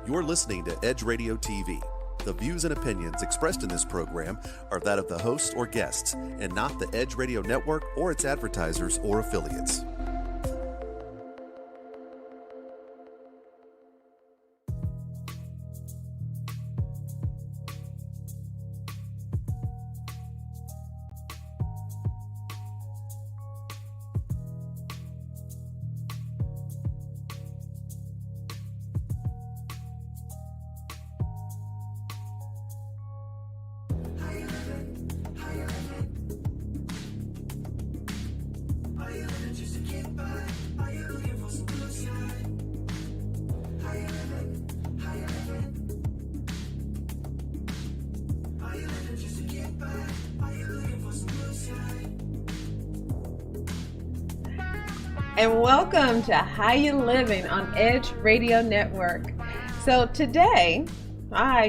You're listening to Edge Radio TV. The views and opinions expressed in this program are that of the host or guests, and not the Edge Radio Network or its advertisers or affiliates. And welcome to How You Livin on Edge Radio Network. So today,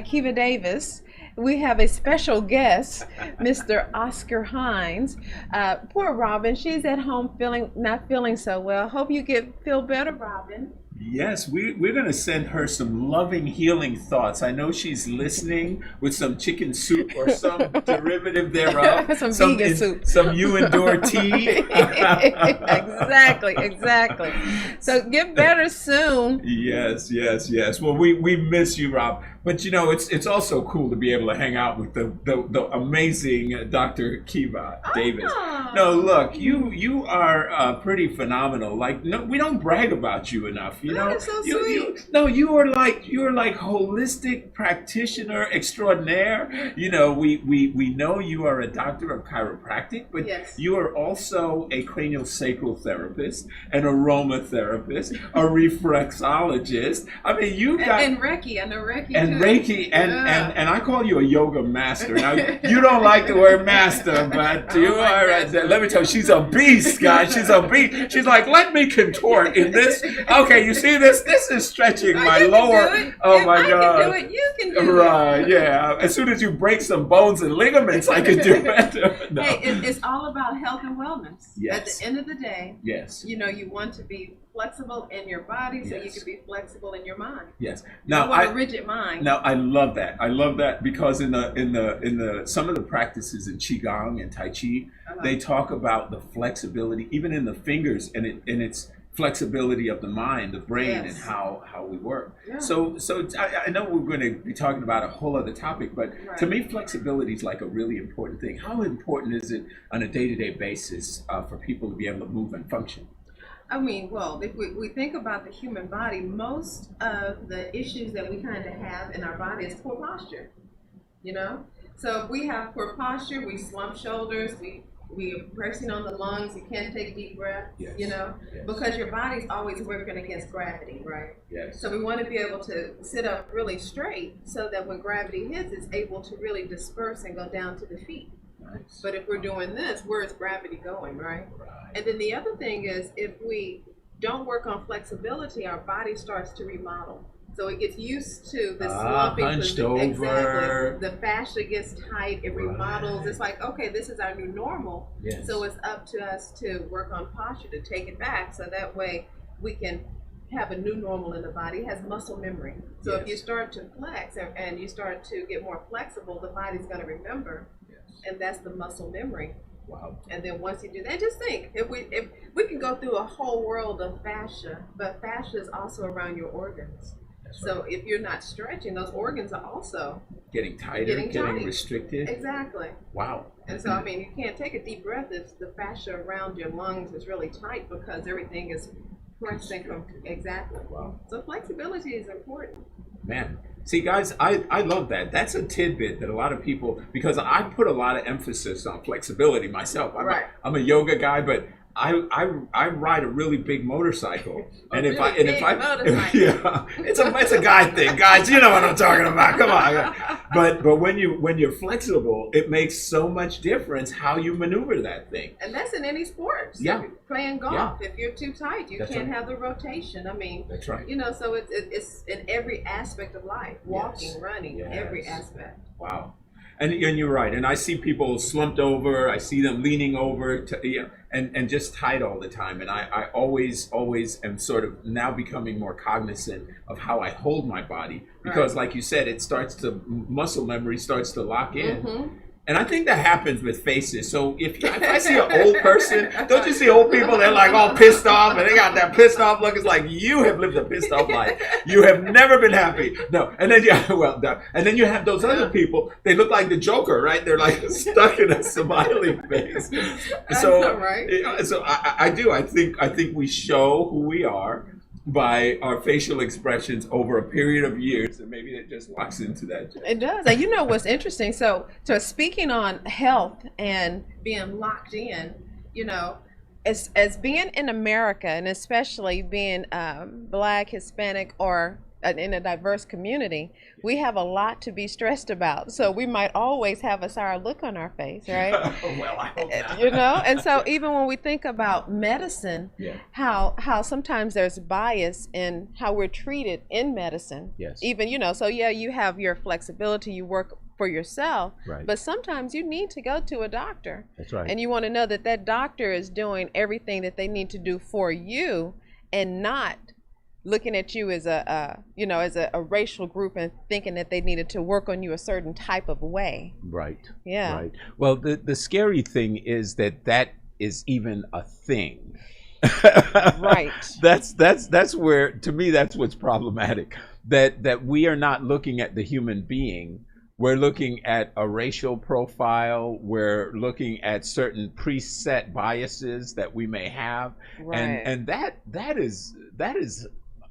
Kiva Davis, we have a special guest, Mr. Oscar Hines. Poor Robin, she's at home not feeling so well. Hope you feel better, Robin. Yes, we're going to send her some loving, healing thoughts. I know she's listening with some chicken soup or some derivative thereof. some vegan soup. Some you endure tea. Exactly. So get better soon. Yes. Well, we miss you, Rob. But you know, it's also cool to be able to hang out with the amazing Dr. Kiva Davis. No, look, you are pretty phenomenal. Like, no, we don't brag about you enough. You know, that's so sweet. You are like holistic practitioner extraordinaire. You know, we know you are a doctor of chiropractic, but yes, you are also a craniosacral therapist, an aromatherapist, a reflexologist. I mean, you got and Reiki. I know Reiki and too. Reiki and I call you a yoga master. Now you don't like the word master, but you are. Let me tell you, she's a beast, guys. She's a beast. She's like, let me contort in this. Okay, you see this? This is stretching my lower. Oh my God! I can do it. You can do it. Right? Yeah. As soon as you break some bones and ligaments, I can do it. No. Hey, it's all about health and wellness. Yes. At the end of the day, yes. You know, you want to be flexible in your body so yes, you can be flexible in your mind. Yes. Now, a rigid mind. Now I love that. I love that because in the some of the practices in qigong and tai chi, they talk about the flexibility, even in the fingers, and its flexibility of the mind, the brain, yes, and how we work. Yeah. So I know we're going to be talking about a whole other topic, but right, to me, flexibility is like a really important thing. How important is it on a day-to-day basis for people to be able to move and function? I mean, well, if we think about the human body, most of the issues that we kind of have in our body is poor posture, you know? So if we have poor posture, we slump shoulders, we are pressing on the lungs, you can't take deep breaths, yes, you know? Yes. Because your body's always working against gravity, right? Yes. So we want to be able to sit up really straight so that when gravity hits, it's able to really disperse and go down to the feet. Nice. But if we're doing this, where is gravity going, right? Right. And then the other thing is, if we don't work on flexibility, our body starts to remodel. So it gets used to the slumping hunched position. over. Exactly. The fascia gets tight, it remodels. Right. It's like, okay, this is our new normal. Yes. So it's up to us to work on posture to take it back, so that way we can have a new normal in the body. It has muscle memory. So yes, if you start to flex and you start to get more flexible, the body's going to remember, yes, and that's the muscle memory. Wow. And then once you do that, just think, if we can go through a whole world of fascia, but fascia is also around your organs. That's So right. if you're not stretching, those organs are also Getting tighter, getting tight. restricted. Exactly. Wow. And so, I mean, you can't take a deep breath if the fascia around your lungs is really tight, because everything is pressing from, exactly. Wow. So flexibility is important. Man. See, guys, I love that. That's a tidbit that a lot of people, because I put a lot of emphasis on flexibility myself. I'm a yoga guy, but I ride a really big motorcycle, and if I yeah, it's a guy thing, guys. You know what I'm talking about. Come on, but when you're flexible, it makes so much difference how you maneuver that thing. And that's in any sport. So Yeah. Playing golf, Yeah. if you're too tight, you That's can't right. have the rotation. I mean, That's right. you know, so it's in every aspect of life, walking, Yes. running, Yes. every aspect. Wow. And you're right. And I see people slumped over. I see them leaning over and just tight all the time. And I always am sort of now becoming more cognizant of how I hold my body, because like you said, it starts to, muscle memory starts to lock in. Mm-hmm. And I think that happens with faces. So if I see an old person, don't you see old people? They're like all pissed off, and they got that pissed off look. It's like, you have lived a pissed off life. You have never been happy. No, and then you have those other people. They look like the Joker, right? They're like stuck in a smiley face. So, so I do. I think we show who we are by our facial expressions over a period of years, and maybe it just locks into that. It does. And you know what's interesting? So speaking on health and being locked in, you know, as being in America, and especially being Black, Hispanic, or in a diverse community, we have a lot to be stressed about. So we might always have a sour look on our face, right? Well, I hope not. You know, and so even when we think about medicine, how sometimes there's bias in how we're treated in medicine. Yes. Even, you know, so yeah, you have your flexibility, you work for yourself, right, but sometimes you need to go to a doctor. That's right. And you want to know that that doctor is doing everything that they need to do for you, and not looking at you as a racial group and thinking that they needed to work on you a certain type of way. Right. Yeah. Right. Well, the scary thing is that is even a thing. Right. That's where, to me, that's what's problematic. That we are not looking at the human being. We're looking at a racial profile. We're looking at certain preset biases that we may have, right, and that is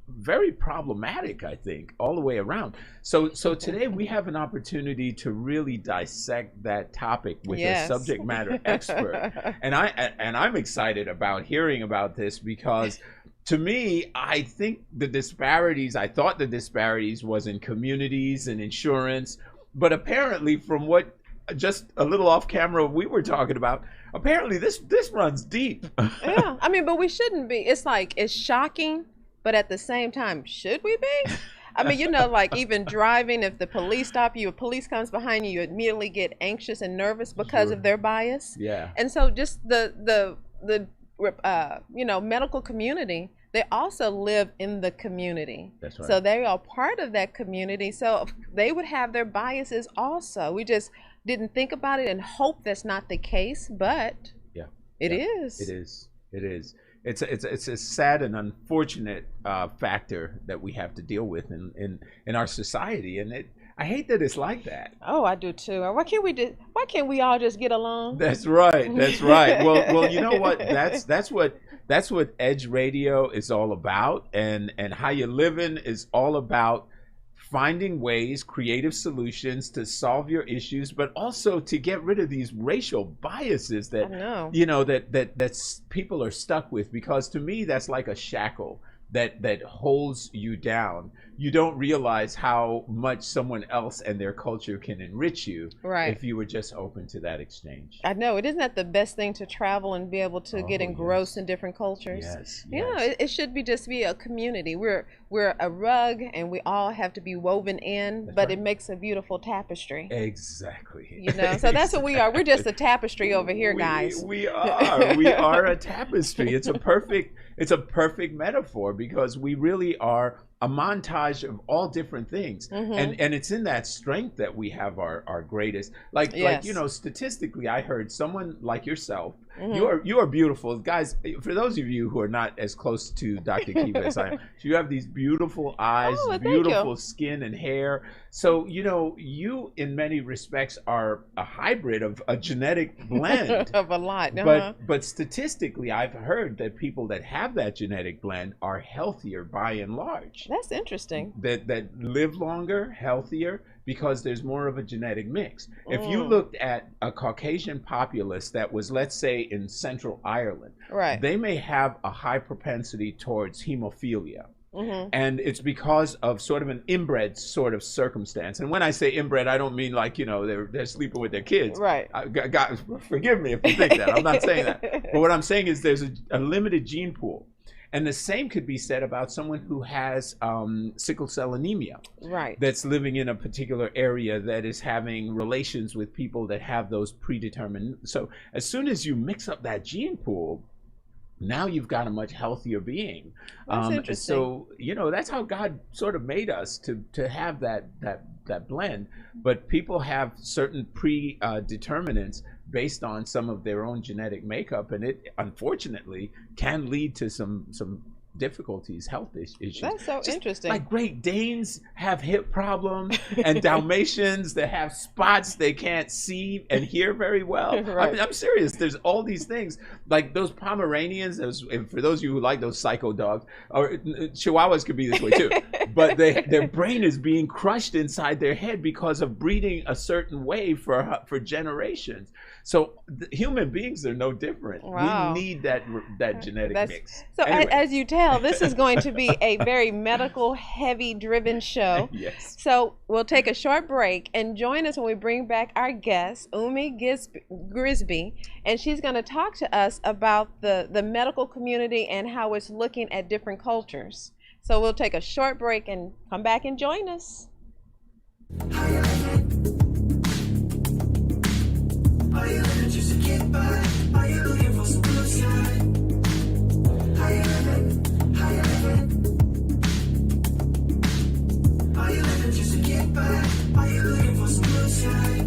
very problematic, I think, all the way around. So today we have an opportunity to really dissect that topic with a subject matter expert, and I'm excited about hearing about this, because to me, I think I thought the disparities was in communities and insurance, but apparently, from what just a little off camera we were talking about, apparently this runs deep. Yeah, I mean, but we shouldn't be. It's like, it's shocking, but at the same time, should we be? I mean, you know, like even driving, if the police stop you, a police comes behind you, you immediately get anxious and nervous because of their bias. Yeah. And so just the medical community, they also live in the community. That's right. So they are part of that community. So they would have their biases also. We just didn't think about it and hope that's not the case, but it is. It is. It is. It's a sad and unfortunate factor that we have to deal with in our society, and I hate that it's like that. Oh, I do too. Why can't we all just get along? That's right. That's right. Well, you know what? That's what Edge Radio is all about, and How You Livin is all about finding ways, creative solutions to solve your issues, but also to get rid of these racial biases that that people are stuck with. Because to me, that's like a shackle that holds you down. You don't realize how much someone else and their culture can enrich you, if you were just open to that exchange. I know. Isn't that the best thing, to travel and be able to get engrossed in different cultures? Yes. It should be just be a community. We're a rug, and we all have to be woven in, but it makes a beautiful tapestry. Exactly. You know, so that's what we are. We're just a tapestry over here, guys. We are a tapestry. It's a perfect metaphor, because we really are a montage of all different things, and it's in that strength that we have our greatest. Like statistically, I heard someone like yourself. You are beautiful, guys. For those of you who are not as close to Dr. Kiva as I am, you have these beautiful eyes, beautiful skin and hair. So you in many respects are a hybrid of a genetic blend of a lot. But statistically, I've heard that people that have that genetic blend are healthier by and large. That's interesting. That live longer, healthier, because there's more of a genetic mix. If you looked at a Caucasian populace that was, let's say, in Central Ireland, they may have a high propensity towards hemophilia. And it's because of sort of an inbred sort of circumstance. And when I say inbred, I don't mean like, they're sleeping with their kids. Right. God, forgive me if you think that. I'm not saying that. But what I'm saying is there's a limited gene pool. And the same could be said about someone who has sickle cell anemia, Right. that's living in a particular area that is having relations with people that have those predetermined. So as soon as you mix up that gene pool, now you've got a much healthier being. That's interesting. So that's how God sort of made us to have that blend. But people have certain predeterminants based on some of their own genetic makeup, and it unfortunately can lead to some difficulties, health issues. That's so Just interesting. Like Great Danes have hip problems, and Dalmatians that have spots they can't see and hear very well. Right. I'm serious. There's all these things, like those Pomeranians. And for those of you who like those psycho dogs, or Chihuahuas could be this way too. But their brain is being crushed inside their head because of breeding a certain way for generations. So human beings are no different. Wow. We need that genetic mix. So Anyway. as you tell, this is going to be a very medical heavy driven show. Yes. So we'll take a short break and join us when we bring back our guest, Umi Grisby, and she's going to talk to us about the medical community and how it's looking at different cultures. So we'll take a short break and come back and join us. Are you living just to get by? Are you looking for some blue sky? How you living? How you living? Are you living just to get by? Are you looking for some blue sky?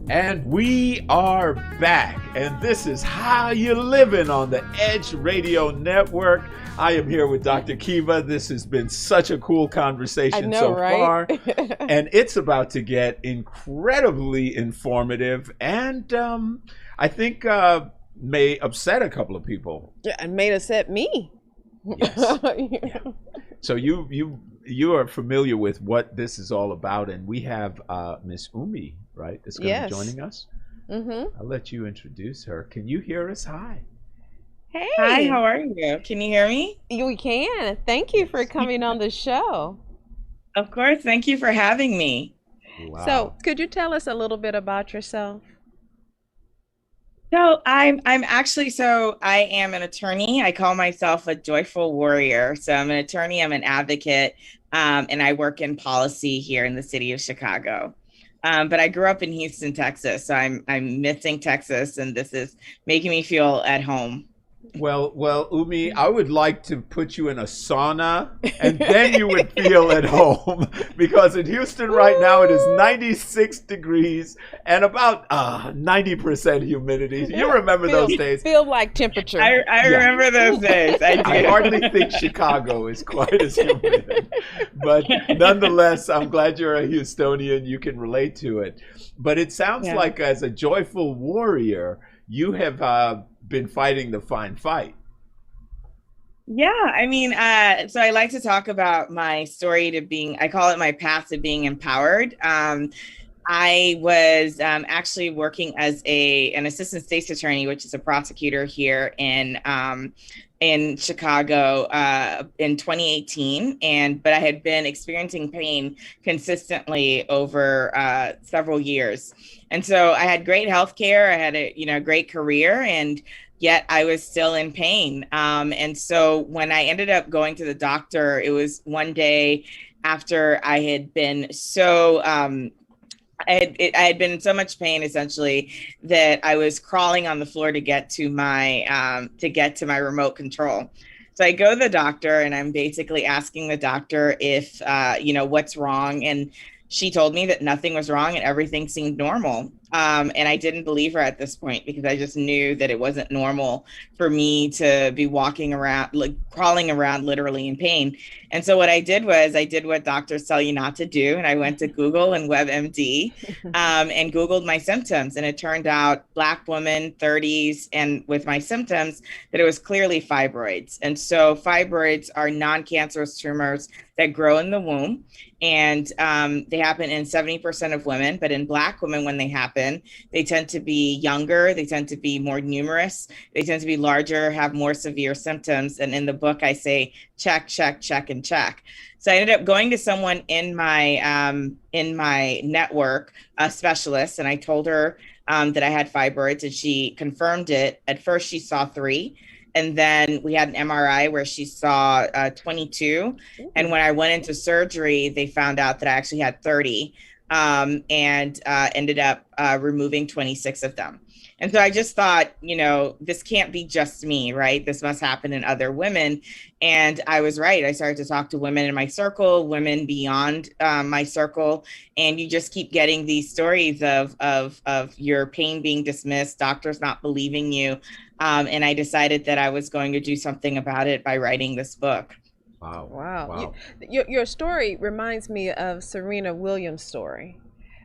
And we are back, and this is How You Livin' on the Edge Radio Network. I am here with Dr. Kiva. This has been such a cool conversation so far, and it's about to get incredibly informative, and I think may upset a couple of people. Yeah, and may upset me. Yes. Yeah. So you you are familiar with what this is all about, and we have Miss Umi, right, that's going to Yes. be joining us. Mm-hmm. I'll let you introduce her. Can you hear us? Hi. Hey. Hi, how are you? Can you hear me? You can. Thank you for Yes. coming on the show. Of course. Thank you for having me. So, Wow. could you tell us a little bit about yourself? So I am an attorney. I call myself a joyful warrior. So I'm an attorney, I'm an advocate, and I work in policy here in the city of Chicago. But I grew up in Houston, Texas. So I'm missing Texas, and this is making me feel at home. Well, Umi, I would like to put you in a sauna, and then you would feel at home, because in Houston right now it is 96 degrees and about 90% humidity. You remember those days? Feel like temperature. I Yeah. remember those days. I I do. hardly think Chicago is quite as humid, but nonetheless, I'm glad you're a Houstonian. You can relate to it. But it sounds Yeah. like, as a joyful warrior, you have been fighting the fine fight. Yeah, I mean, so I like to talk about my story to being, I call it my path to being empowered. I was actually working as an assistant state's attorney, which is a prosecutor here in Chicago in 2018, but I had been experiencing pain consistently over several years, and so I had great health care, I had a great career, and yet I was still in pain. And so when I ended up going to the doctor, it was one day after I had been I had been in so much pain, essentially, that I was crawling on the floor to get to my remote control. So I go to the doctor, and I'm basically asking the doctor if what's wrong, and she told me that nothing was wrong and everything seemed normal. And I didn't believe her at this point, because I just knew that it wasn't normal for me to be walking around, like crawling around literally in pain. And so what I did was I did what doctors tell you not to do. And I went to Google and WebMD and Googled my symptoms. And it turned out Black woman, 30s, and with my symptoms, that it was clearly fibroids. And so fibroids are non-cancerous tumors that grow in the womb. And they happen in 70% of women. But in Black women, when they happen, they tend to be younger, they tend to be more numerous, they tend to be larger, have more severe symptoms. And in the book, I say, check, check, check, and check. So I ended up going to someone in my network, a specialist, and I told her that I had fibroids, and she confirmed it. At first, she saw 3. And then we had an MRI where she saw 22. And when I went into surgery, they found out that I actually had 30, and ended up removing 26 of them. And so I just thought, this can't be just me, right? This must happen in other women. And I was right. I started to talk to women in my circle, women beyond my circle. And you just keep getting these stories of your pain being dismissed, doctors not believing you. And I decided that I was going to do something about it by writing this book. Wow. Wow. Your story reminds me of Serena Williams' story.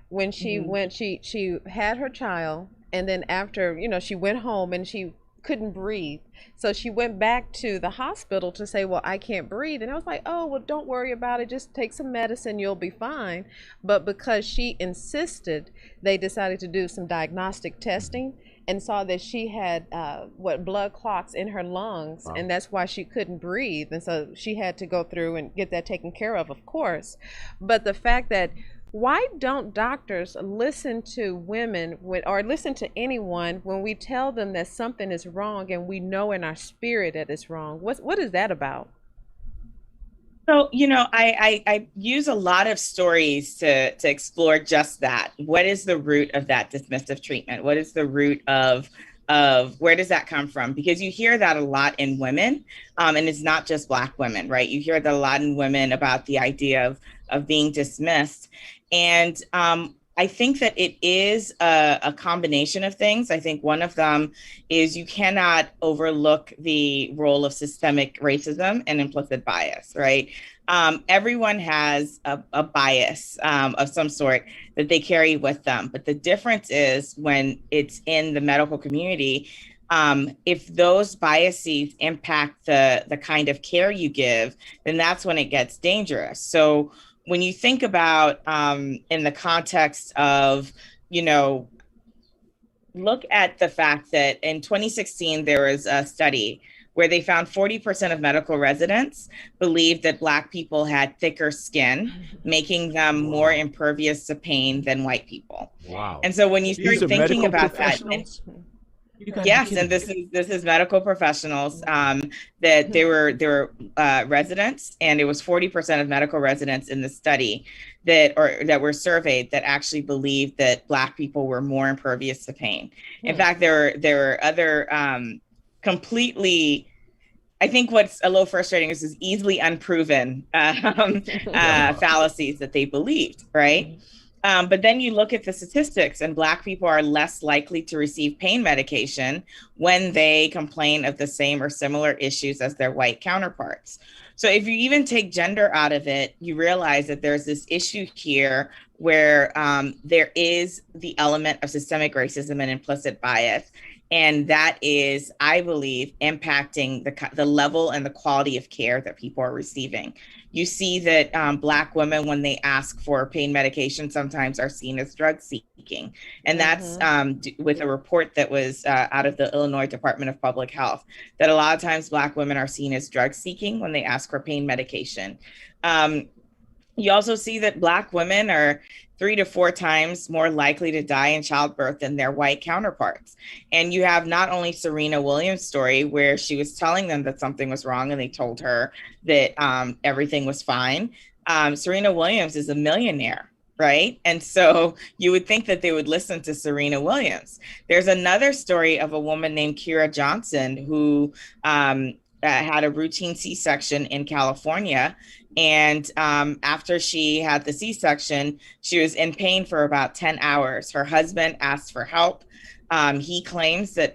When she went, she had her child, and then after, she went home and she couldn't breathe. So she went back to the hospital to say, well, I can't breathe. And I was like, oh, well, don't worry about it. Just take some medicine. You'll be fine. But because she insisted, they decided to do some diagnostic testing and saw that she had blood clots in her lungs. Wow. And that's why she couldn't breathe. And so she had to go through and get that taken care of course. But the fact that, why don't doctors listen to women or listen to anyone when we tell them that something is wrong and we know in our spirit that it's wrong? What is that about? So, I use a lot of stories to explore just that. What is the root of that dismissive treatment? What is the root of where does that come from? Because you hear that a lot in women, and it's not just Black women, right? You hear that a lot in women about the idea of being dismissed. And I think that it is a combination of things. I think one of them is you cannot overlook the role of systemic racism and implicit bias, right? Everyone has a bias of some sort that they carry with them. But the difference is when it's in the medical community, If those biases impact the kind of care you give, then that's when it gets dangerous. So when you think about in the context of, you know, look at the fact that in 2016, there was a study where they found 40% of medical residents believed that Black people had thicker skin, making them more impervious to pain than white people. Wow. And so when you These start are thinking medical about that, yes, and this is medical professionals that they were residents, and it was 40% of medical residents in the study that were surveyed that actually believed that Black people were more impervious to pain. In fact, there were other completely. I think what's a little frustrating is easily unproven fallacies that they believed, right? But then you look at the statistics, and Black people are less likely to receive pain medication when they complain of the same or similar issues as their white counterparts. So if you even take gender out of it, you realize that there's this issue here where there is the element of systemic racism and implicit bias. And that is, I believe, impacting the level and the quality of care that people are receiving. You see that Black women, when they ask for pain medication, sometimes are seen as drug seeking. And that's with a report that was out of the Illinois Department of Public Health, that a lot of times Black women are seen as drug seeking when they ask for pain medication. You also see that Black women are 3 to 4 times more likely to die in childbirth than their white counterparts. And you have not only Serena Williams' story, where she was telling them that something was wrong and they told her that everything was fine. Serena Williams is a millionaire, right? And so you would think that they would listen to Serena Williams. There's another story of a woman named Kira Johnson who had a routine C-section in California. And after she had the C-section, she was in pain for about 10 hours. Her husband asked for help. He claims that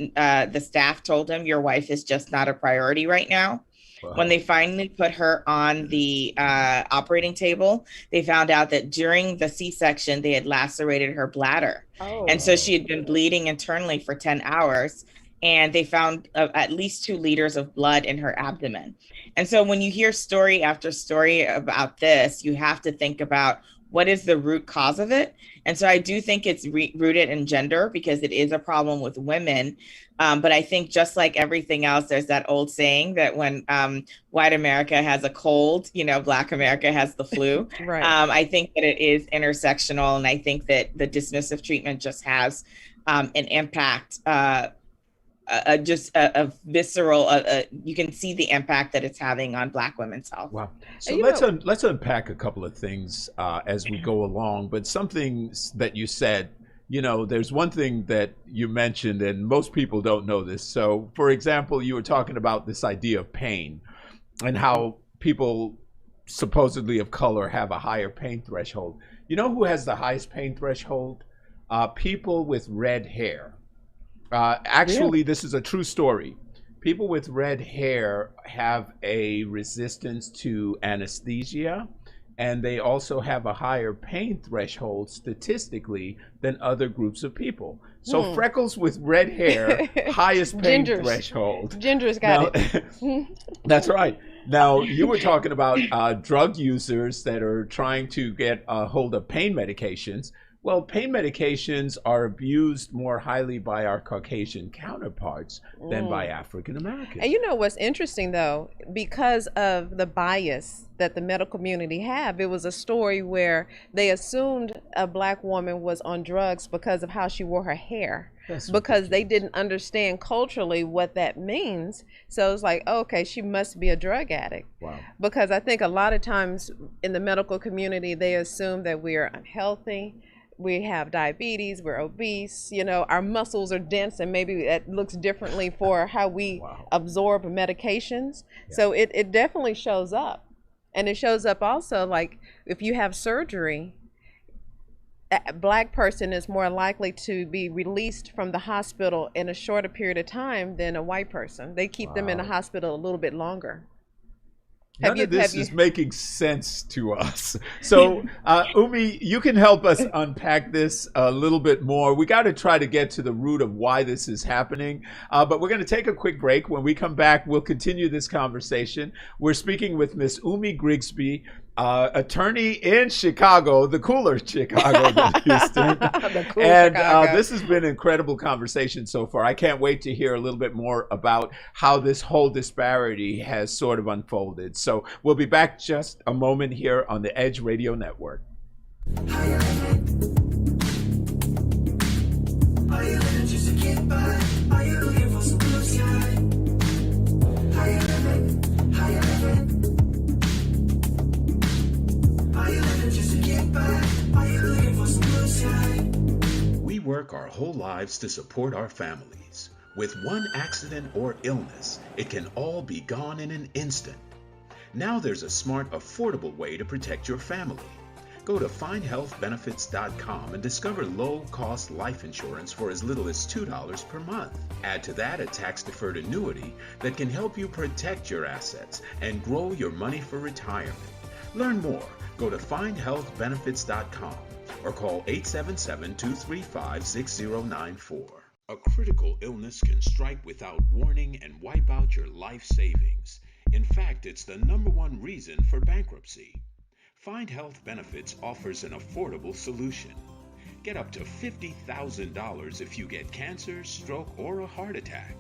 the staff told him, your wife is just not a priority right now. Wow. When they finally put her on the operating table, they found out that during the C-section, they had lacerated her bladder. And so she had been bleeding internally for 10 hours. And they found at least 2 liters of blood in her abdomen. And so when you hear story after story about this, you have to think about what is the root cause of it. And so I do think it's rooted in gender, because it is a problem with women. But I think just like everything else, there's that old saying that when white America has a cold, Black America has the flu. Right. I think that it is intersectional. And I think that the dismissive treatment just has an impact, just a visceral, you can see the impact that it's having on Black women's health. Wow. So let's unpack a couple of things as we go along. But something that you said, there's one thing that you mentioned, and most people don't know this. So, for example, you were talking about this idea of pain and how people supposedly of color have a higher pain threshold. You know who has the highest pain threshold? People with red hair. Actually, this is a true story. People with red hair have a resistance to anesthesia, and they also have a higher pain threshold statistically than other groups of people. So freckles with red hair, highest pain threshold. Ginger's got it. That's right. Now, you were talking about drug users that are trying to get a hold of pain medications. Well, pain medications are abused more highly by our Caucasian counterparts than by African Americans. And you know what's interesting, though, because of the bias that the medical community have, it was a story where they assumed a Black woman was on drugs because of how she wore her hair. Because they didn't understand culturally what that means. So it's like, okay, she must be a drug addict. Wow. Because I think a lot of times in the medical community, they assume that we are unhealthy. We have diabetes, we're obese, our muscles are dense, and maybe it looks differently for how we absorb medications. Yeah. So it definitely shows up. And it shows up also, like, if you have surgery, a Black person is more likely to be released from the hospital in a shorter period of time than a white person. They keep them in the hospital a little bit longer. None of this is making sense to us. So, Umi, you can help us unpack this a little bit more. We got to try to get to the root of why this is happening. But we're going to take a quick break. When we come back, we'll continue this conversation. We're speaking with Miss Umi Grigsby, attorney in Chicago, the cooler Chicago than Houston. This has been an incredible conversation so far. I can't wait to hear a little bit more about how this whole disparity has sort of unfolded. So we'll be back just a moment here on the Edge Radio Network. Are you living just to get by? Are you looking for some blue sky? How you living? How you living? Are you living just to get by? Are you looking for some blue sky? We work our whole lives to support our families. With one accident or illness, it can all be gone in an instant. Now there's a smart, affordable way to protect your family. Go to findhealthbenefits.com and discover low-cost life insurance for as little as $2 per month. Add to that a tax-deferred annuity that can help you protect your assets and grow your money for retirement. Learn more. Go to findhealthbenefits.com or call 877-235-6094. A critical illness can strike without warning and wipe out your life savings. In fact, it's the #1 reason for bankruptcy. Find Health Benefits offers an affordable solution. Get up to $50,000 if you get cancer, stroke, or a heart attack,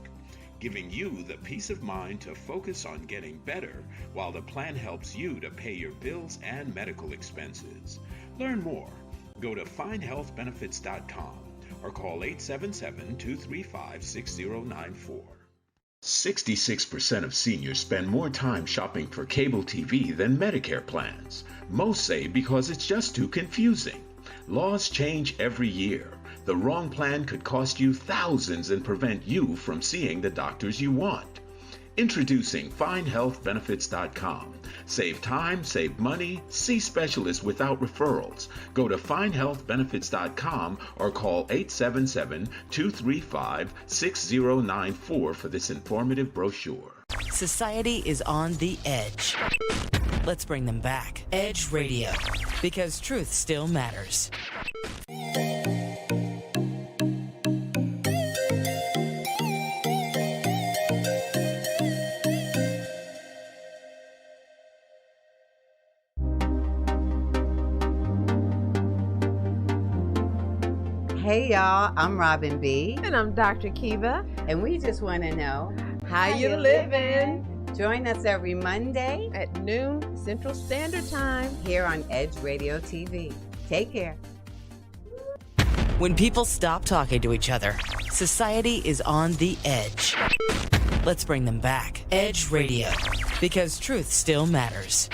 giving you the peace of mind to focus on getting better while the plan helps you to pay your bills and medical expenses. Learn more. Go to findhealthbenefits.com or call 877-235-6094. 66% of seniors spend more time shopping for cable TV than Medicare plans. Most say because it's just too confusing. Laws change every year. The wrong plan could cost you thousands and prevent you from seeing the doctors you want. Introducing FindHealthBenefits.com. Save time, save money, see specialists without referrals. Go to FindHealthBenefits.com or call 877-235-6094 for this informative brochure. Society is on the edge. Let's bring them back. Edge Radio, because truth still matters. Hey y'all, I'm Robin B. And I'm Dr. Kiva. And we just want to know How you living? Join us every Monday At noon Central Standard Time. here on Edge Radio TV. Take care. When people stop talking to each other, society is on the edge. Let's bring them back. Edge Radio, because truth still matters.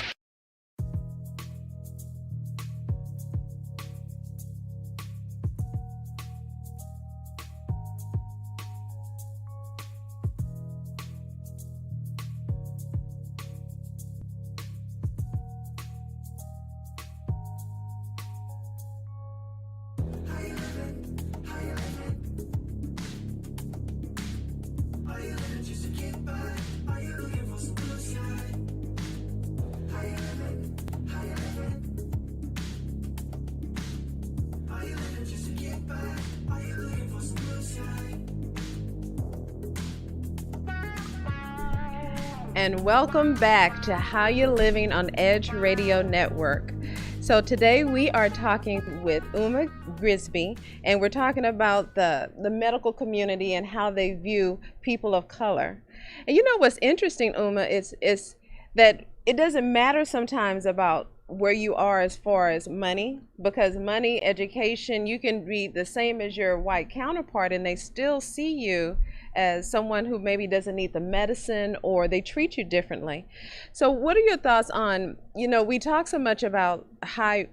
And welcome back to How You Living on Edge Radio Network. So today we are talking with Umi Grigsby, and we're talking about the medical community and how they view people of color. And you know what's interesting, Uma, is that it doesn't matter sometimes about where you are as far as money, because money, education, you can be the same as your white counterpart and they still see you as someone who maybe doesn't need the medicine, or they treat you differently. So what are your thoughts on, you know, we talk so much about high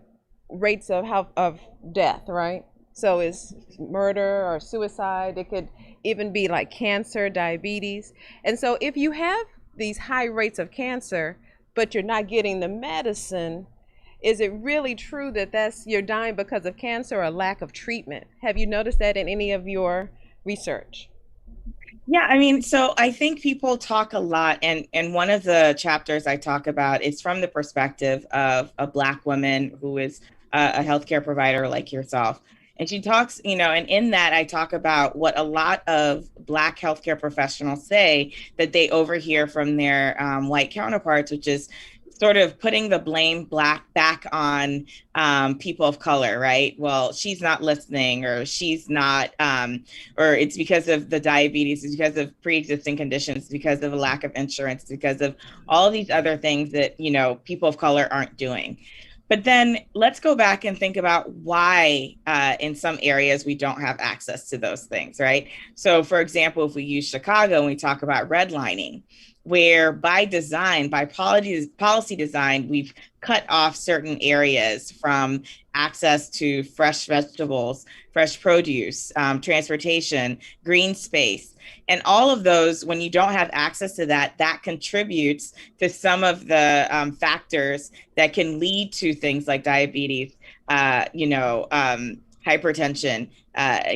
rates of death, right? So it's murder or suicide. It could even be like cancer, diabetes. And so if you have these high rates of cancer, but you're not getting the medicine, is it really true that you're dying because of cancer or lack of treatment? Have you noticed that in any of your research? Yeah, I mean, so I think people talk a lot, and one of the chapters I talk about is from the perspective of a Black woman who is a healthcare provider like yourself. And she talks, and in that I talk about what a lot of Black healthcare professionals say that they overhear from their white counterparts, which is sort of putting the blame back on people of color, right? Well, she's not listening, or she's not, or it's because of the diabetes, it's because of pre-existing conditions, it's because of a lack of insurance, it's because of all these other things that, people of color aren't doing. But then let's go back and think about why in some areas we don't have access to those things, right? So for example, if we use Chicago and we talk about redlining, where by design, by policy design, we've cut off certain areas from access to fresh vegetables, fresh produce, transportation, green space. And all of those, when you don't have access to that, that contributes to some of the factors that can lead to things like diabetes, hypertension,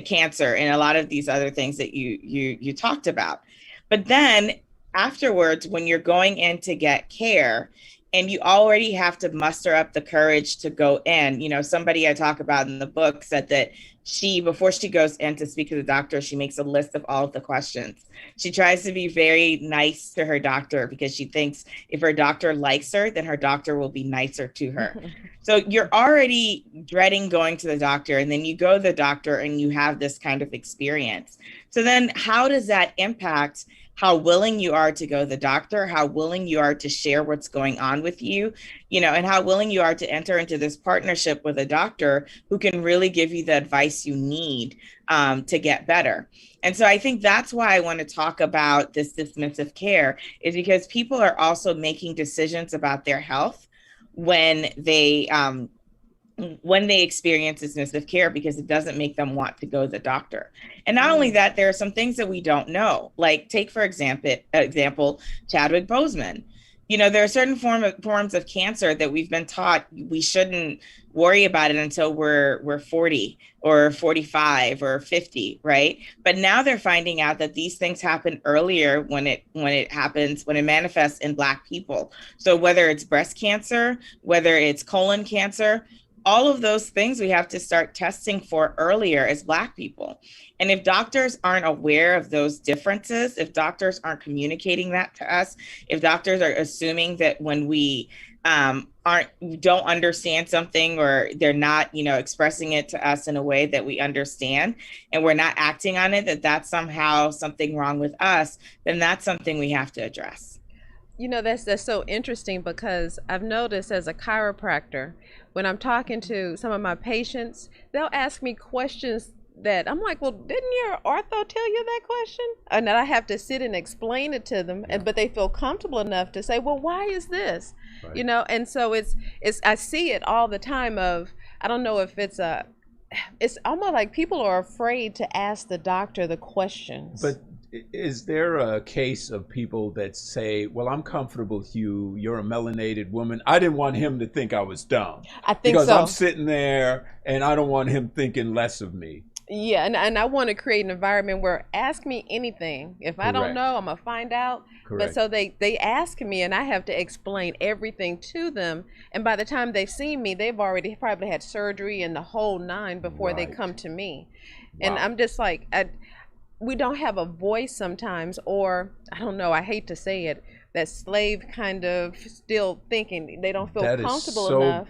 cancer, and a lot of these other things that you talked about. But then afterwards, when you're going in to get care, and you already have to muster up the courage to go in. Somebody I talk about in the book said that before she goes in to speak to the doctor, she makes a list of all of the questions. She tries to be very nice to her doctor because she thinks if her doctor likes her, then her doctor will be nicer to her. So you're already dreading going to the doctor, and then you go to the doctor and you have this kind of experience. So then how does that impact how willing you are to go to the doctor, how willing you are to share what's going on with you, and how willing you are to enter into this partnership with a doctor who can really give you the advice you need to get better. And so I think that's why I want to talk about this dismissive care, is because people are also making decisions about their health when they experience dismissive care, because it doesn't make them want to go to the doctor. And not only that, there are some things that we don't know. Like take, for example, Chadwick Boseman. There are certain forms of cancer that we've been taught we shouldn't worry about it until we're 40 or 45 or 50, right? But now they're finding out that these things happen earlier when it manifests in Black people. So whether it's breast cancer, whether it's colon cancer, all of those things we have to start testing for earlier as Black people. And if doctors aren't aware of those differences, if doctors aren't communicating that to us, if doctors are assuming that when we don't understand something, or they're not, expressing it to us in a way that we understand, and we're not acting on it, that's somehow something wrong with us, then that's something we have to address. That's so interesting, because I've noticed as a chiropractor, when I'm talking to some of my patients, they'll ask me questions that I'm like, well, didn't your ortho tell you that question? And then I have to sit and explain it to them, but they feel comfortable enough to say, well, why is this? Right. And so it's I see it all the time I don't know if it's almost like people are afraid to ask the doctor the questions. But is there a case of people that say, well, I'm comfortable with you, you're a melanated woman, I didn't want him to think I was dumb? I think because so. I'm sitting there and I don't want him thinking less of me. Yeah, and I want to create an environment where ask me anything. If I don't know, I'm going to find out. Correct. But so they ask me, and I have to explain everything to them. And by the time they've seen me, they've already probably had surgery and the whole nine before they come to me. Wow. And I'm just like, we don't have a voice sometimes, or I don't know, I hate to say it, that slave kind of still thinking they don't feel comfortable enough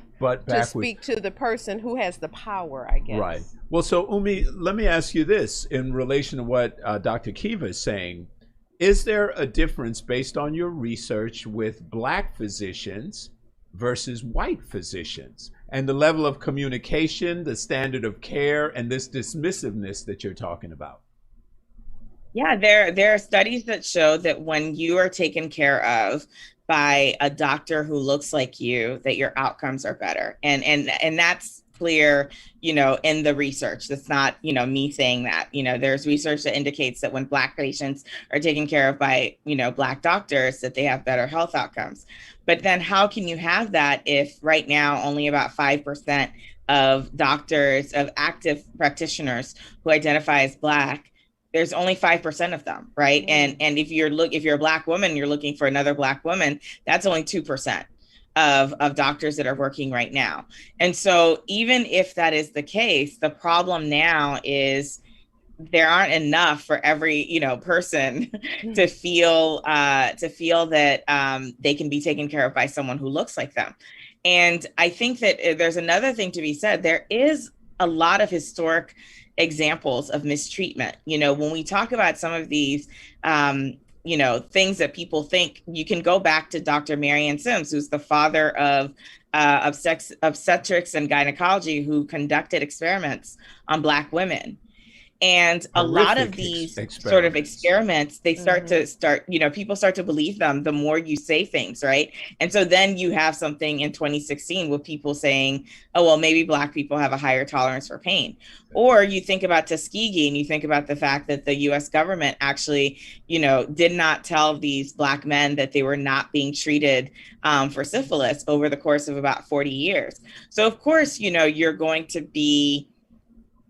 to speak to the person who has the power, I guess. Right. Well, so Umi, let me ask you this in relation to what Dr. Kiva is saying. Is there a difference based on your research with Black physicians versus white physicians, and the level of communication, the standard of care, and this dismissiveness that you're talking about? Yeah, there are studies that show that when you are taken care of by a doctor who looks like you, that your outcomes are better. And that's clear, in the research. That's not, me saying that. There's research that indicates that when Black patients are taken care of by, Black doctors, that they have better health outcomes. But then how can you have that if right now only about 5% of doctors, of active practitioners who identify as Black, there's only 5% of them, right? And if you're a Black woman, you're looking for another Black woman, that's only 2% of doctors that are working right now. And so even if that is the case, the problem now is there aren't enough for every person to feel that they can be taken care of by someone who looks like them. And I think that there's another thing to be said. There is a lot of historic examples of mistreatment. When we talk about some of these things that people think, you can go back to Dr. Marion Sims, who's the father of obstetrics and gynecology, who conducted experiments on Black women. And a lot of these sort of experiments, they people start to believe them the more you say things, right? And so then you have something in 2016 with people saying, oh, well, maybe Black people have a higher tolerance for pain. Or you think about Tuskegee and you think about the fact that the US government actually, did not tell these Black men that they were not being treated for syphilis over the course of about 40 years. So of course, you're going to be,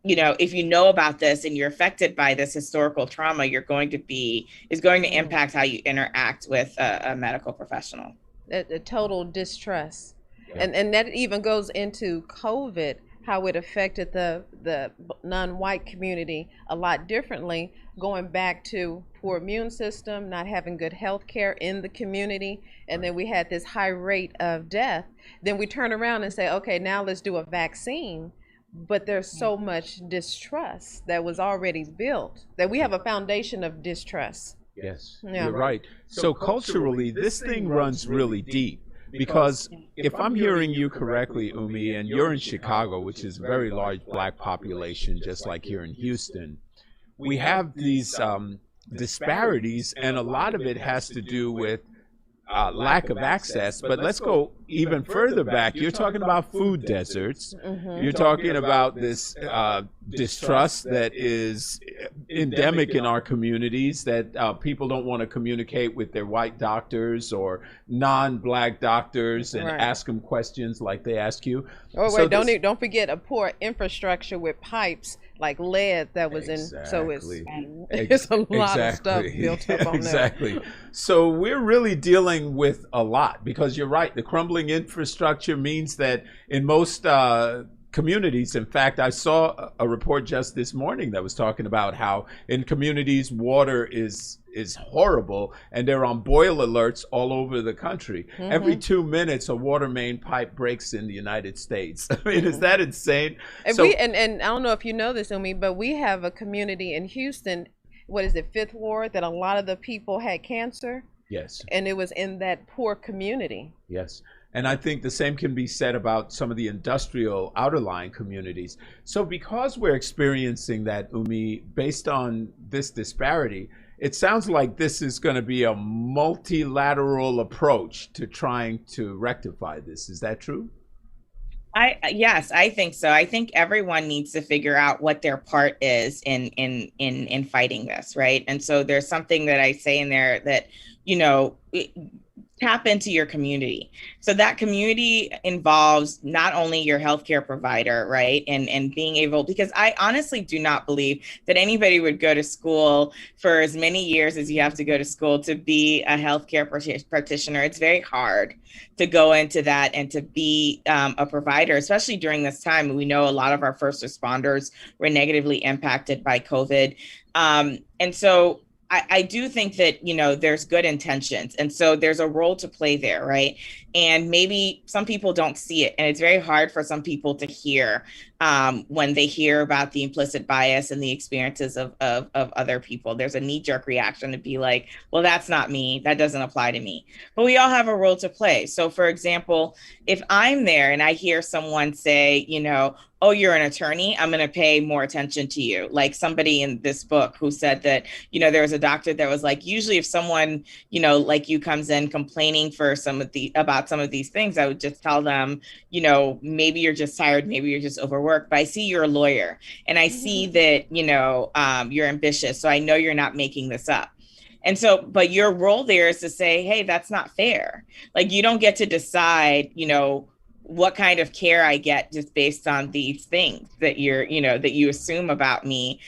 if you know about this and you're affected by this historical trauma, is going to impact how you interact with a medical professional. A total distrust. Yeah. And that even goes into COVID, how it affected the non-white community a lot differently, going back to poor immune system, not having good health care in the community, and then we had this high rate of death. Then we turn around and say, okay, now let's do a vaccine. But there's so much distrust that was already built, that we have a foundation of distrust. Yes, you're right. So culturally, this thing runs really deep, because if I'm hearing you correctly, Umi, and you're in Chicago, which is a very large Black population, just like here in Houston, we have these disparities, and a lot of it has to do with lack of access. But let's go even further back. You're talking about food deserts. You're talking about this distrust that is endemic in our communities, that people don't want to communicate with their white doctors or non-Black doctors and ask them questions like they ask you. Oh, wait, don't forget a poor infrastructure with pipes like lead that was in, so it's a lot of stuff built up on that. So we're really dealing with a lot, because you're right, the crumbling infrastructure means that in most communities, in fact, I saw a report just this morning that was talking about how in communities water is horrible, and they're on boil alerts all over the country. Every 2 minutes a water main pipe breaks in the United States. I mean, is that insane? And and I don't know if you know this, Umi, but we have a community in Houston, what is it, Fifth Ward, that a lot of the people had cancer. Yes. And it was in that poor community. Yes. And I think the same can be said about some of the industrial outerlying communities. So because we're experiencing that, Umi, based on this disparity, it sounds like this is going to be a multilateral approach to trying to rectify this. Is that true? Yes, I think so. I think everyone needs to figure out what their part is in fighting this, right? And so there's something that I say in there that, tap into your community. So that community involves not only your healthcare provider, right? And being able, because I honestly do not believe that anybody would go to school for as many years as you have to go to school to be a healthcare practitioner. It's very hard to go into that and to be a provider, especially during this time. We know a lot of our first responders were negatively impacted by COVID. And so I do think that, there's good intentions. And so there's a role to play there, right? And maybe some people don't see it. And it's very hard for some people to hear when they hear about the implicit bias and the experiences of other people. There's a knee-jerk reaction to be like, well, that's not me. That doesn't apply to me. But we all have a role to play. So, for example, if I'm there and I hear someone say, oh, you're an attorney, I'm going to pay more attention to you. Like somebody in this book who said that, there was a doctor that was like, usually if someone, like you comes in complaining about some of these things, I would just tell them, maybe you're just tired, maybe you're just overworked, but I see you're a lawyer and I see that, you're ambitious. So I know you're not making this up. And so, but your role there is to say, hey, that's not fair. Like, you don't get to decide, what kind of care I get just based on these things that that you assume about me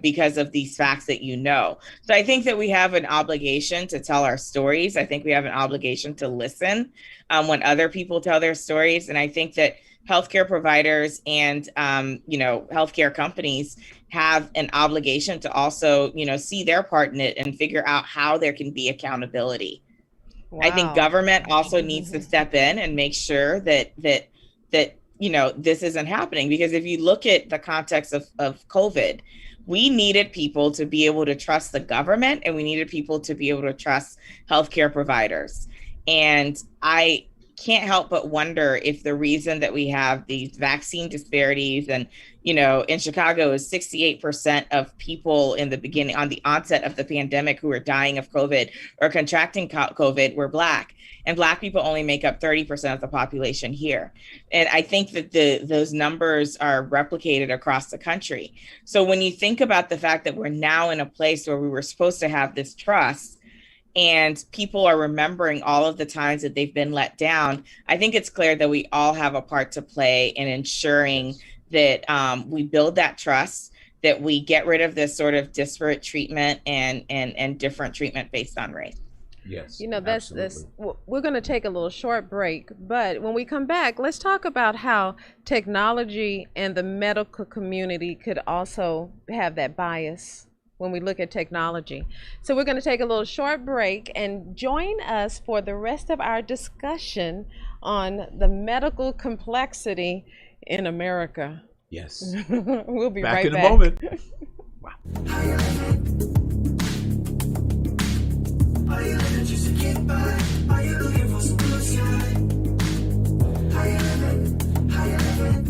because of these facts that you know. So I think that we have an obligation to tell our stories. I think we have an obligation to listen when other people tell their stories. And I think that healthcare providers and healthcare companies have an obligation to also see their part in it and figure out how there can be accountability. Wow. I think government also needs to step in and make sure that this isn't happening, because if you look at the context of COVID, we needed people to be able to trust the government, and we needed people to be able to trust healthcare providers. And I can't help but wonder if the reason that we have these vaccine disparities, and in Chicago is 68% of people in the beginning, on the onset of the pandemic, who are dying of COVID or contracting COVID were Black, and Black people only make up 30% of the population here. And I think that those numbers are replicated across the country. So when you think about the fact that we're now in a place where we were supposed to have this trust, and people are remembering all of the times that they've been let down, I think it's clear that we all have a part to play in ensuring that we build that trust, that we get rid of this sort of disparate treatment and different treatment based on race. Yes. That's we're going to take a little short break, but when we come back, let's talk about how technology and the medical community could also have that bias when we look at technology. So we're going to take a little short break, and join us for the rest of our discussion on the medical complexity in America. Yes. We'll be back right in back. a moment. Wow. Are you living just to get by? Are you looking for some blue sky? How you living? How you living?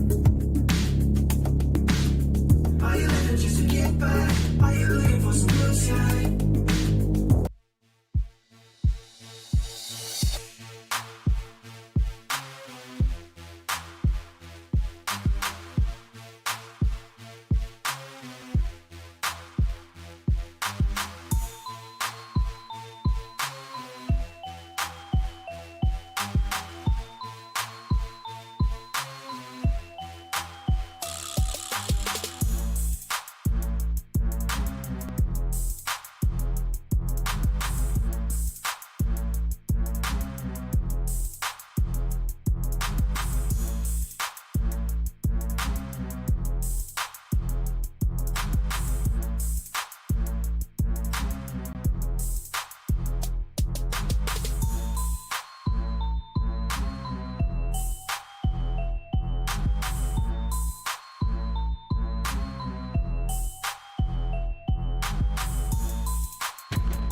Are you living just to get by? Are you looking for some blue sky?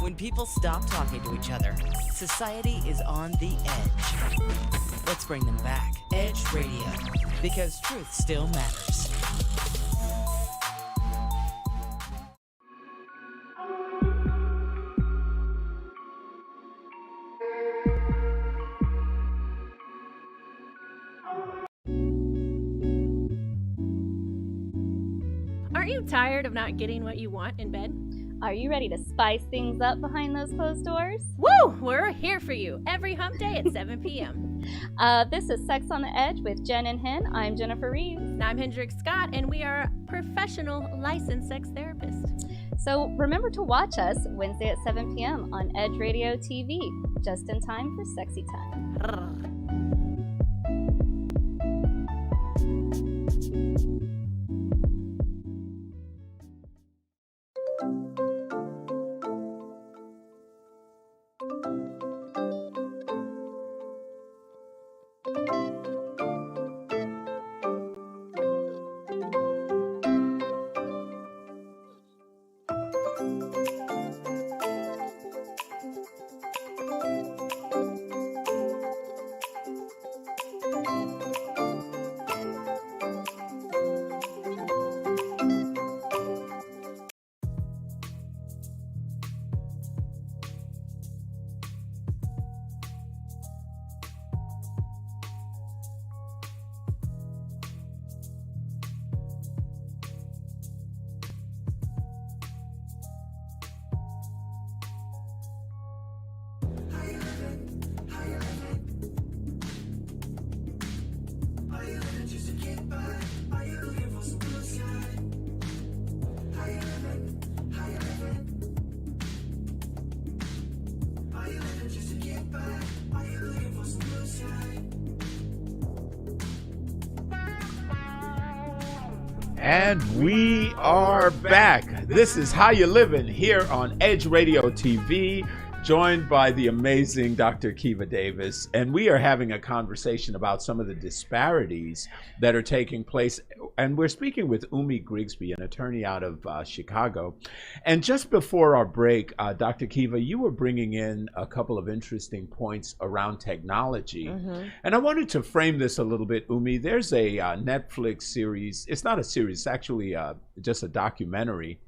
When people stop talking to each other, society is on the edge. Let's bring them back. Edge Radio, because truth still matters. Aren't you tired of not getting what you want in bed? Are you ready to spice things up behind those closed doors? Woo! We're here for you every hump day at 7 p.m. This is Sex on the Edge with Jen and Hen. I'm Jennifer Reeves. And I'm Hendrik Scott, and we are professional licensed sex therapists. So remember to watch us Wednesday at 7 p.m. on Edge Radio TV, just in time for sexy time. And we are back. This is How You Livin' here on Edge Radio TV, joined by the amazing Dr. Kiva Davis. And we are having a conversation about some of the disparities that are taking place. And we're speaking with Umi Grigsby, an attorney out of Chicago. And just before our break, Dr. Kiva, you were bringing in a couple of interesting points around technology. Mm-hmm. And I wanted to frame this a little bit, Umi. There's a Netflix series. It's not a series, it's actually just a documentary.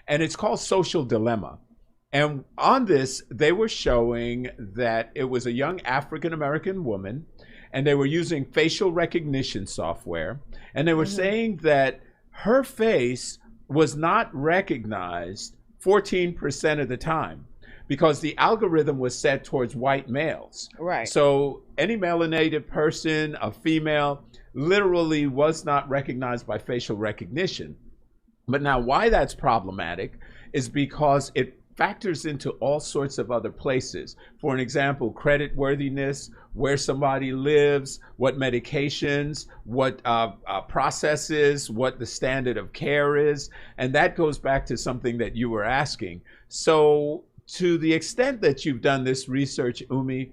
And it's called Social Dilemma. And on this, they were showing that it was a young African-American woman, and they were using facial recognition software. And they were saying that her face was not recognized 14% of the time because the algorithm was set towards white males. Right. So any melanated person, a female, literally was not recognized by facial recognition. But now why that's problematic is because it factors into all sorts of other places. For an example, creditworthiness, where somebody lives, what medications, what processes, what the standard of care is. And that goes back to something that you were asking. So to the extent that you've done this research, Umi,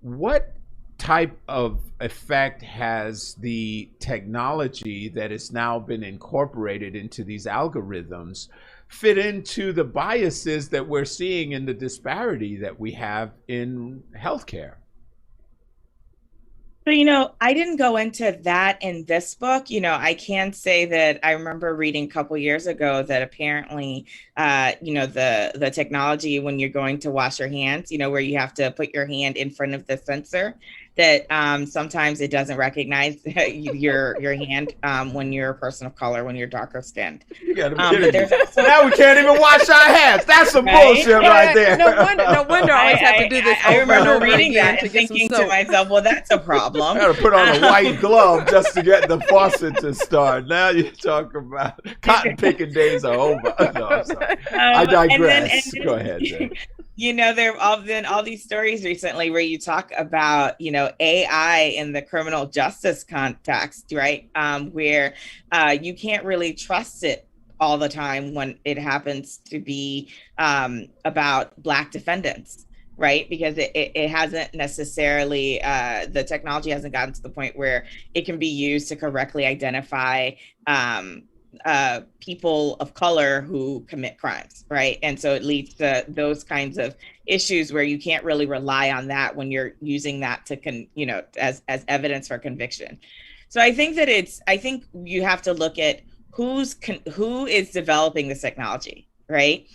what type of effect has the technology that has now been incorporated into these algorithms fit into the biases that we're seeing in the disparity that we have in healthcare? So, I didn't go into that in this book. I can say that I remember reading a couple years ago that apparently, the technology when you're going to wash your hands, where you have to put your hand in front of the sensor, that sometimes it doesn't recognize your hand when you're a person of color, when you're darker skinned. But now we can't even wash our hands. That's some bullshit right there. No wonder I always have to do this. I remember reading that and thinking to myself, well, that's a problem. I got to put on a white glove just to get the faucet to start. Now you're talking about cotton picking days are over. No, I'm sorry. I digress. Go ahead. There have been all these stories recently where you talk about, AI in the criminal justice context, right? Where you can't really trust it all the time when it happens to be about Black defendants, right? Because it hasn't necessarily, the technology hasn't gotten to the point where it can be used to correctly identify people of color who commit crimes, right? And so it leads to those kinds of issues where you can't really rely on that when you're using that to as evidence for conviction. So I think you have to look at who is developing this technology, right?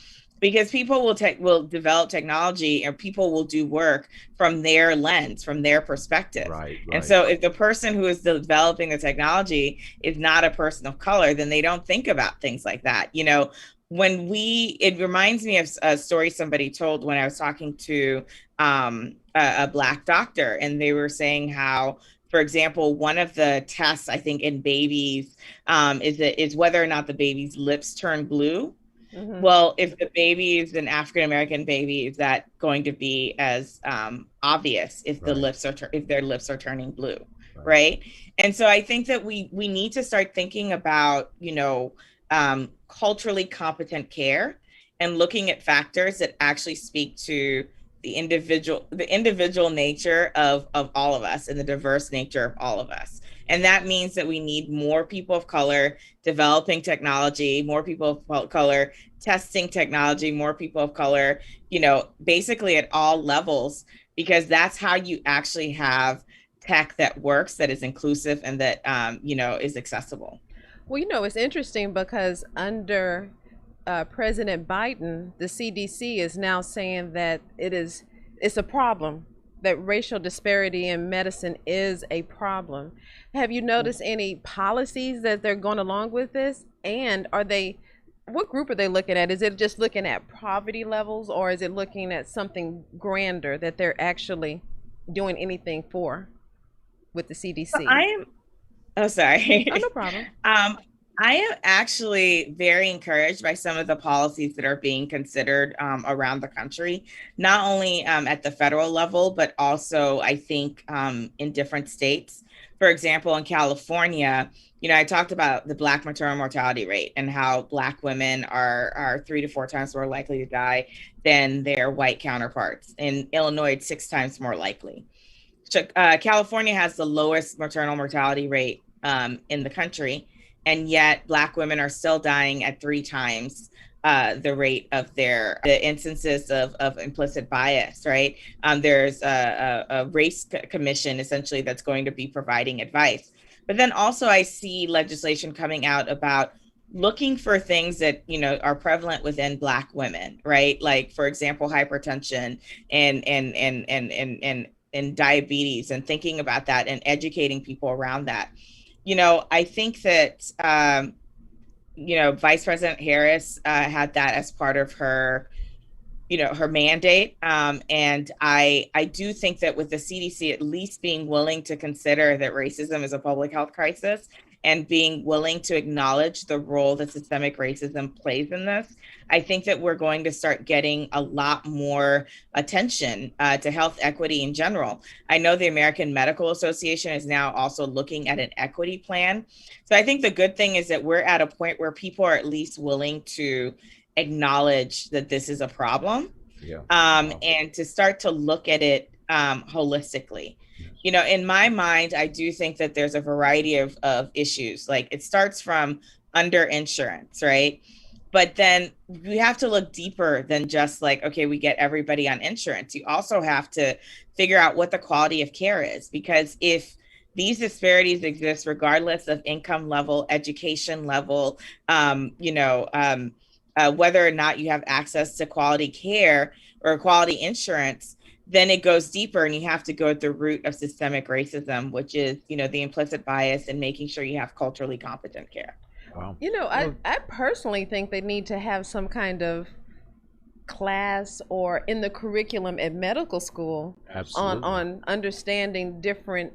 Because people will develop technology, and people will do work from their lens, from their perspective. Right. And so if the person who is developing the technology is not a person of color, then they don't think about things like that. It reminds me of a story somebody told when I was talking to a Black doctor, and they were saying how, for example, one of the tests, I think, in babies is whether or not the baby's lips turn blue. Mm-hmm. Well, if the baby is an African-American baby, is that going to be as obvious if the lips if their lips are turning blue, right? And so I think that we need to start thinking about, culturally competent care and looking at factors that actually speak to the individual nature of all of us and the diverse nature of all of us. And that means that we need more people of color developing technology, more people of color testing technology, more people of color, basically at all levels, because that's how you actually have tech that works, that is inclusive, and that, is accessible. Well, it's interesting because under President Biden, the CDC is now saying that it's a problem, that racial disparity in medicine is a problem. Have you noticed any policies that they're going along with this? And what group are they looking at? Is it just looking at poverty levels, or is it looking at something grander that they're actually doing anything for with the CDC? Sorry. Oh, no problem. I am actually very encouraged by some of the policies that are being considered around the country, not only at the federal level, but also I think in different states. for example, in California, I talked about the Black maternal mortality rate and how Black women are 3 to 4 times more likely to die than their white counterparts. In Illinois, it's 6 times more likely. California has the lowest maternal mortality rate in the country, and yet Black women are still dying at 3 times the rate of the instances of implicit bias, right? There's a race commission essentially that's going to be providing advice. But then also I see legislation coming out about looking for things that, are prevalent within Black women, right? Like, for example, hypertension and diabetes, and thinking about that and educating people around that. I think that, Vice President Harris had that as part of her, her mandate. And I do think that with the CDC at least being willing to consider that racism is a public health crisis and being willing to acknowledge the role that systemic racism plays in this, I think that we're going to start getting a lot more attention to health equity in general. I know the American Medical Association is now also looking at an equity plan. So I think the good thing is that we're at a point where people are at least willing to acknowledge that this is a problem, and to start to look at it holistically. In my mind, I do think that there's a variety of issues. Like, it starts from underinsurance, right? But then we have to look deeper than just like, okay, we get everybody on insurance. You also have to figure out what the quality of care is, because if these disparities exist regardless of income level, education level, whether or not you have access to quality care or quality insurance, then it goes deeper, and you have to go at the root of systemic racism, which is, the implicit bias and making sure you have culturally competent care. Wow. I personally think they need to have some kind of class or in the curriculum at medical school on understanding different,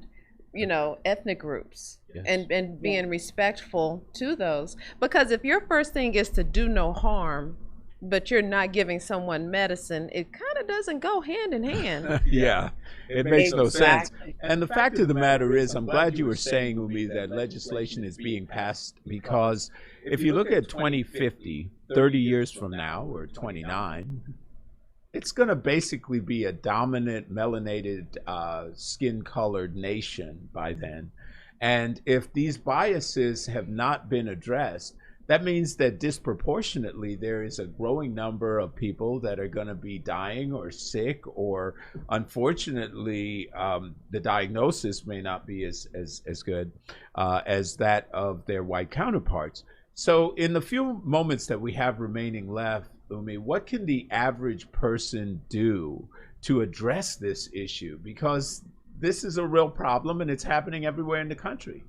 ethnic groups. Yes. And being respectful to those. Because if your first thing is to do no harm, but you're not giving someone medicine, it kind of doesn't go hand in hand. Yeah, it makes no sense. And the fact of the matter is, I'm glad you were saying, Umi, that legislation is being passed, because if you look at 2050, 30 years from now, or 29, it's going to basically be a dominant melanated skin-colored nation by then. And if these biases have not been addressed, that means that disproportionately there is a growing number of people that are going to be dying or sick, or unfortunately the diagnosis may not be as good as that of their white counterparts. So in the few moments that we have remaining left, Umi, what can the average person do to address this issue? Because this is a real problem, and it's happening everywhere in the country.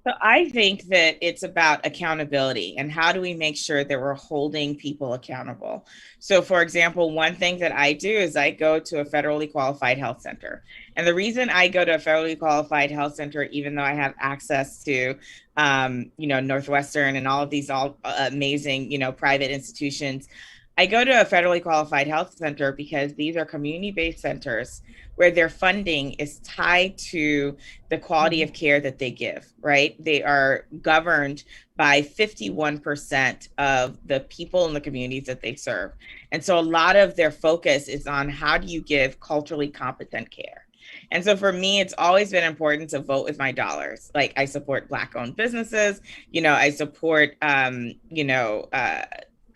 So I think that it's about accountability, and how do we make sure that we're holding people accountable? So, for example, one thing that I do is I go to a federally qualified health center. And the reason I go to a federally qualified health center, even though I have access to, Northwestern and all of these amazing, private institutions, I go to a federally qualified health center because these are community-based centers where their funding is tied to the quality of care that they give, right? They are governed by 51% of the people in the communities that they serve. And so a lot of their focus is on how do you give culturally competent care? And so for me, it's always been important to vote with my dollars. Like, I support Black-owned businesses, I support,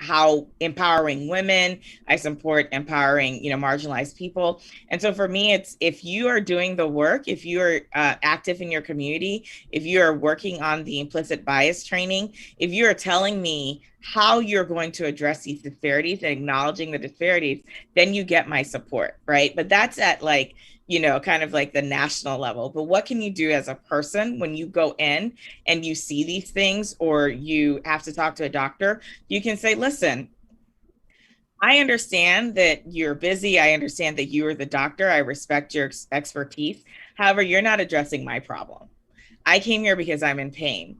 how empowering women, I support empowering, marginalized people. And so for me, it's, if you are doing the work, if you are active in your community, if you are working on the implicit bias training, if you are telling me how you're going to address these disparities and acknowledging the disparities, then you get my support, right? But that's at kind of like the national level. But what can you do as a person when you go in and you see these things, or you have to talk to a doctor? You can say, listen, I understand that you're busy. I understand that you are the doctor. I respect your expertise. However, you're not addressing my problem. I came here because I'm in pain.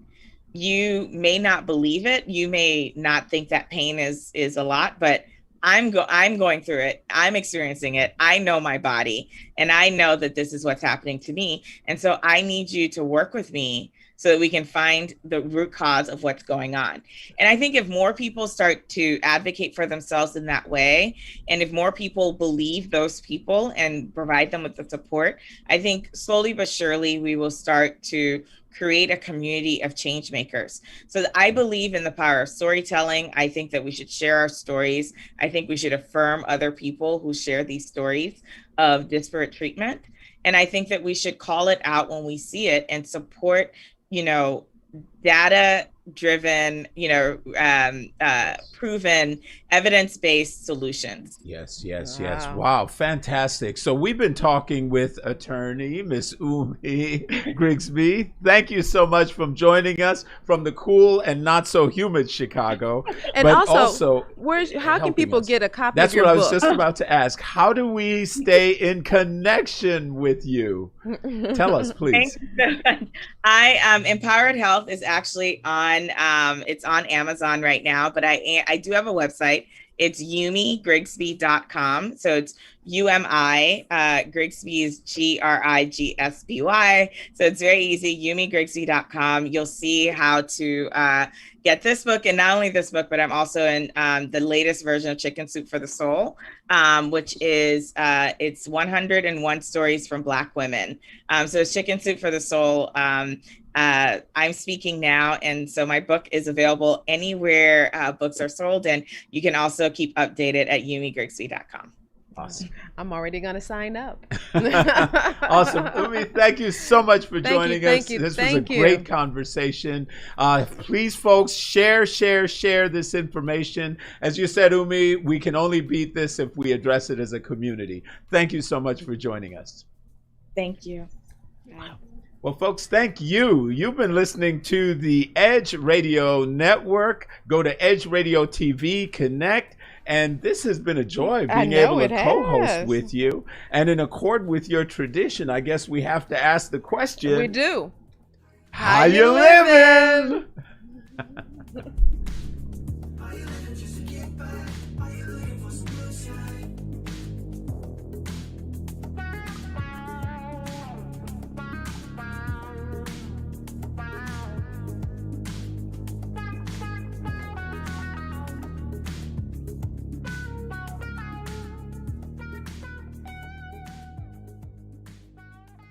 You may not believe it. You may not think that pain is a lot, but I'm going through it. I'm experiencing it. I know my body, and I know that this is what's happening to me. And so I need you to work with me so that we can find the root cause of what's going on. And I think if more people start to advocate for themselves in that way, and if more people believe those people and provide them with the support, I think slowly but surely we will start to create a community of change makers. So I believe in the power of storytelling. I think that we should share our stories. I think we should affirm other people who share these stories of disparate treatment. And I think that we should call it out when we see it and support, data driven, proven evidence-based solutions. Yes. Wow, fantastic. So we've been talking with attorney Miss Umi Grigsby. Thank you so much for joining us from the cool and not so humid Chicago. And but also how can people get a copy of your book? That's what I was just about to ask. How do we stay in connection with you? Tell us, please. Empowered Health is actually on it's on Amazon right now, but I do have a website. It's yumigrigsby.com. So it's UMI, Grigsby is GRIGSBY. So it's very easy, yumigrigsby.com. You'll see how to get this book, and not only this book, but I'm also in the latest version of Chicken Soup for the Soul, which is it's 101 stories from Black women. So it's Chicken Soup for the Soul. I'm speaking now, and so my book is available anywhere books are sold, and you can also keep updated at yumigrigsby.com. Awesome. I'm already going to sign up. Awesome. Umi, thank you so much for joining us. Thank you. This was a great conversation. Please, folks, share this information. As you said, Umi, we can only beat this if we address it as a community. Thank you so much for joining us. Thank you. Wow. Well, folks, thank you. You've been listening to the Edge Radio Network. Go to Edge Radio TV, connect. And this has been a joy being able to co-host with you. And in accord with your tradition, I guess we have to ask the question. We do. How you living?